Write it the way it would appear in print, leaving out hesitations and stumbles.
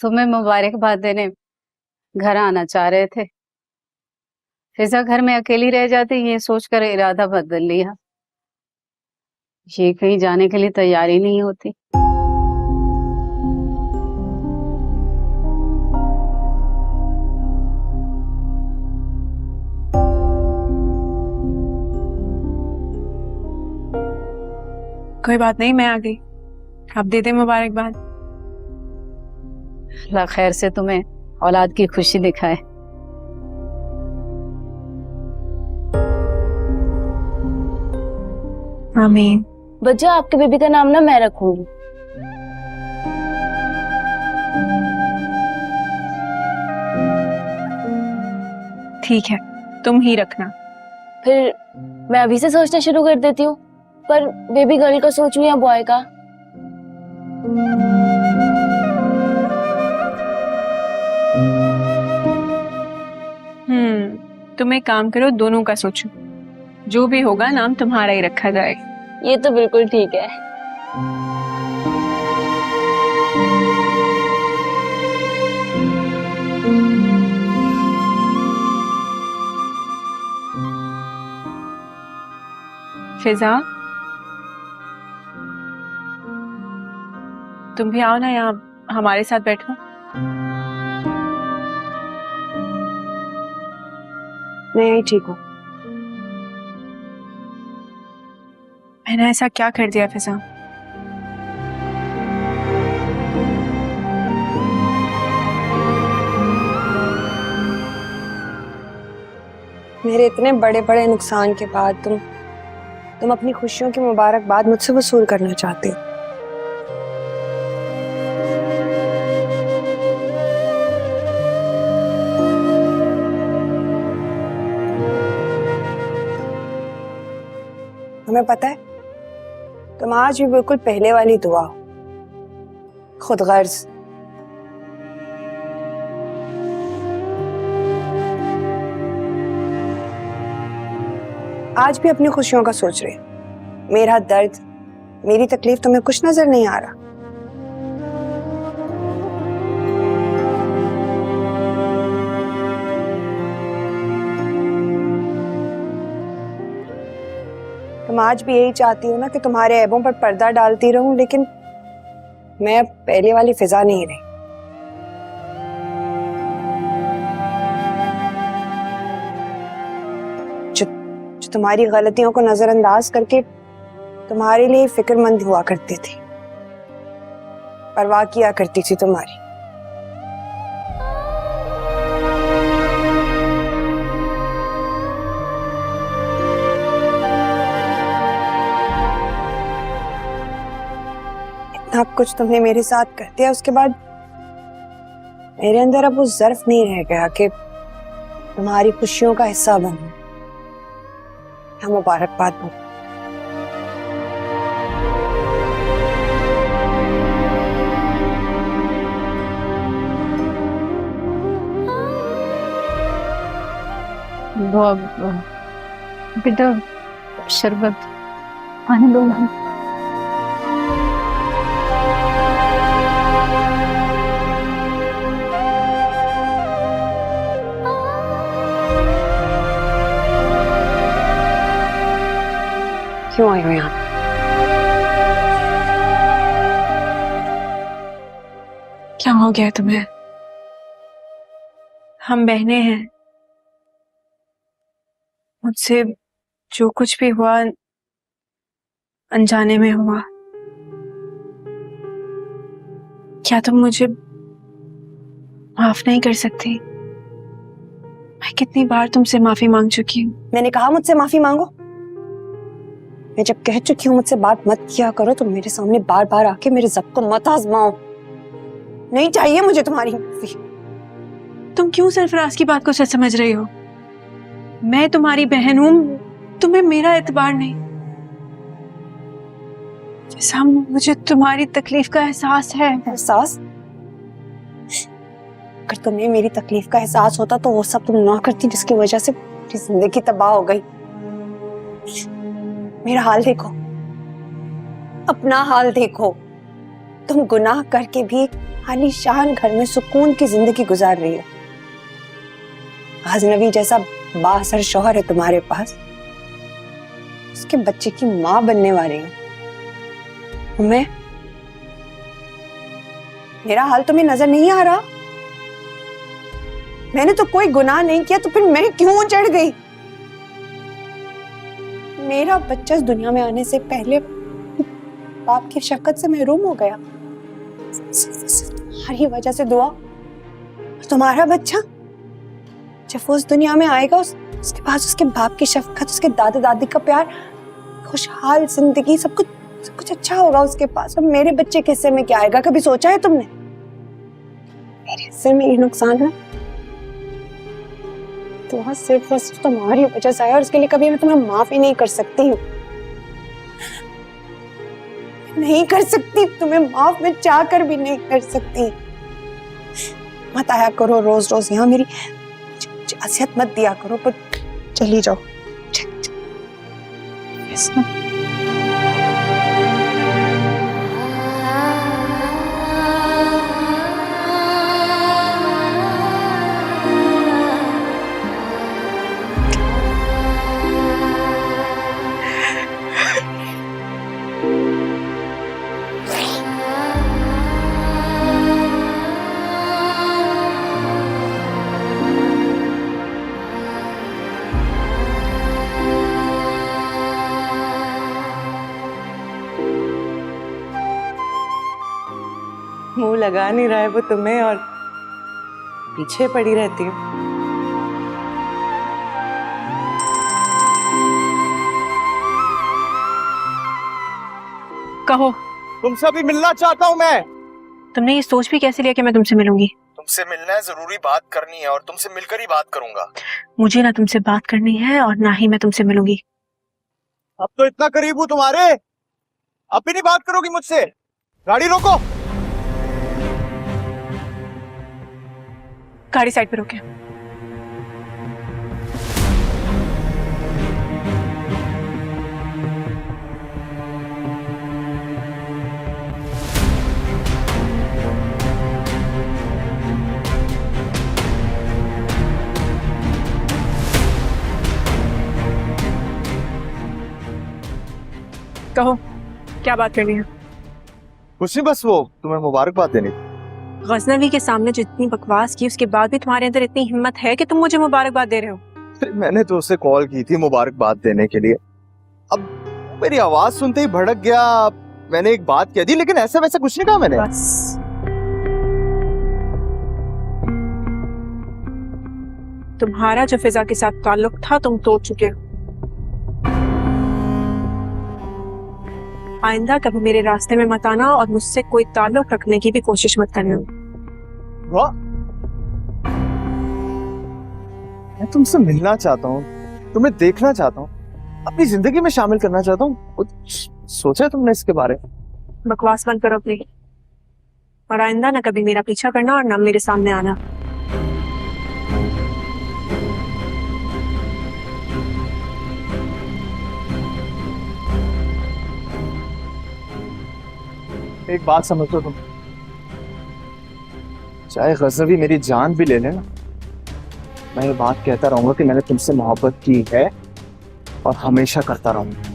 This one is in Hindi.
तुम्हें मुबारकबाद देने घर आना चाह रहे थे। फिजा घर में अकेली रह जाती, ये सोचकर इरादा बदल लिया। ये कहीं जाने के लिए तैयार ही नहीं होती। कोई बात नहीं, मैं आ गई। आप दे दे मुबारकबाद। अल्लाह खैर से तुम्हें औलाद की खुशी दिखाए। आमीन। बच्चा, आपके बेबी का नाम ना मैं रखूंगी। ठीक है, तुम ही रखना। फिर मैं अभी से सोचना शुरू कर देती हूँ। पर बेबी गर्ल का सोचूं या बॉय का? तुम एक काम करो, दोनों का सोचो। जो भी होगा नाम तुम्हारा ही रखा जाए। ये तो बिल्कुल ठीक है। फिजा, तुम भी आओ ना, यहाँ हमारे साथ बैठो। मैं यही ठीक हूँ। मैंने ऐसा क्या कर दिया फिजा? मेरे इतने बड़े बड़े नुकसान के बाद तुम अपनी खुशियों की मुबारकबाद मुझसे वसूल करना चाहते हो। तुम्हें पता है, तुम आज भी बिल्कुल पहले वाली दुआ हो, खुदगर्ज। आज भी अपनी खुशियों का सोच रहे हो। मेरा दर्द, मेरी तकलीफ तुम्हें कुछ नजर नहीं आ रहा। तुम आज भी यही चाहती हो ना कि तुम्हारे ऐबों पर पर्दा डालती रहूं, लेकिन मैं अब पहले वाली फिजा नहीं रही। जो तुम्हारी गलतियों को नजरअंदाज करके तुम्हारे लिए फिक्रमंद हुआ करती थी, परवाह किया करती थी तुम्हारी। इतना कुछ तुमने मेरे साथ कर दिया, उसके बाद मेरे अंदर अब वो ज़र्फ नहीं रह गया कि तुम्हारी खुशियों का हिस्सा बनूं या मुबारकबाद दूं। बेटा शरबत आने दो। क्यों आई हो यहाँ? क्या हो गया तुम्हें? हम बहनें हैं। मुझसे जो कुछ भी हुआ अनजाने में हुआ। क्या तुम मुझे माफ नहीं कर सकती? मैं कितनी बार तुमसे माफी मांग चुकी हूँ। मैंने कहा मुझसे माफी मांगो? मैं जब कह चुकी हूँ मुझसे बात मत किया करो, तो मेरे सामने बार बार आके मेरे ज़ब्त को मत आजमाओ। नहीं चाहिए मुझे तुम्हारी माफी। तुम क्यों सरफराज की बात को सच समझ रही हो? मैं तुम्हारी बहन हूं, तुम्हें मेरा एतबार नहीं। जैसा मुझे तुम्हारी तकलीफ का एहसास है। एहसास? अगर तुम्हें मेरी तकलीफ का एहसास होता तो वो सब तुम ना करती जिसकी वजह से मेरी जिंदगी तबाह हो गई। मेरा हाल देखो, अपना हाल देखो। तुम गुनाह करके भी एक आलीशान घर में सुकून की जिंदगी गुजार रही हो। गजनवी जैसा बासर शौहर है तुम्हारे पास, उसके बच्चे की मां बनने वाली हो। मैं, मेरा हाल तुम्हें नजर नहीं आ रहा? मैंने तो कोई गुनाह नहीं किया, तो फिर मैं क्यों चढ़ गई? मेरा बच्चा इस दुनिया में आने से पहले बाप की शफकत से महरूम हो गया। तुम्हारी वजह से दुआ। तुम्हारा बच्चा जब वो उस दुनिया में आएगा, उसके पास उसके बाप की शफकत, उसके दादा दादी का प्यार, खुशहाल जिंदगी, सब कुछ अच्छा होगा उसके पास। और मेरे बच्चे के हिस्से में क्या आएगा? कभी सोचा है तुमने? मेरे हिस्से में ये नुकसान है तो सिर्फ और सिर्फ तुम्हारी वजह से आया, और इसके लिए कभी मैं तुम्हें माफ ही नहीं कर सकती हूँ। नहीं कर सकती तुम्हें माफ, मैं चाह कर भी नहीं कर सकती। मत आया करो रोज रोज यहाँ, मेरी असियत मत दिया करो, पर चली जाओ। मुंह लगा नहीं रहा है वो तुम्हें, और पीछे पड़ी रहती हूँ। कहो, तुमसे अभी मिलना चाहता हूँ मैं। तुमने ये सोच भी कैसे लिया कि मैं तुमसे मिलूंगी? तुमसे मिलना है, जरूरी बात करनी है, और तुमसे मिलकर ही बात करूंगा। मुझे ना तुमसे बात करनी है और ना ही मैं तुमसे मिलूंगी। अब तो इतना करीब हूँ तुम्हारे, अब भी नहीं बात करोगी मुझसे? गाड़ी रोको। गाड़ी साइड पे रोके। कहो, क्या बात करनी है? कुछ नहीं, बस वो तुम्हें मुबारकबाद देनी थी। गजनवी के सामने जितनी बकवास की, उसके बाद भी तुम्हारे अंदर इतनी हिम्मत है कि तुम मुझे मुबारकबाद दे रहे हो? मैंने तो उसे कॉल की थी मुबारकबाद देने के लिए, अब मेरी आवाज सुनते ही भड़क गया। मैंने एक बात कह दी, लेकिन ऐसा वैसा कुछ नहीं कहा मैंने। बस तुम्हारा जो फिजा के साथ ताल्लुक था तुम तोड़ चुके हो। आइंदा कभी मेरे रास्ते में मत आना और मुझसे कोई ताल्लुक रखने की भी कोशिश मत करना। वाह, मैं तुमसे मिलना चाहता हूँ, तुम्हें देखना चाहता हूँ, अपनी जिंदगी में शामिल करना चाहता हूँ। कुछ सोचा है तुमने इसके बारे में? बकवास बंद करो अपनी, और आइंदा ना कभी मेरा पीछा करना और ना मेरे सामने आना। एक बात समझो तुम, चाहे गजनवी मेरी जान भी ले लेना, मैं ये बात कहता रहूंगा कि मैंने तुमसे मोहब्बत की है और हमेशा करता रहूंगा।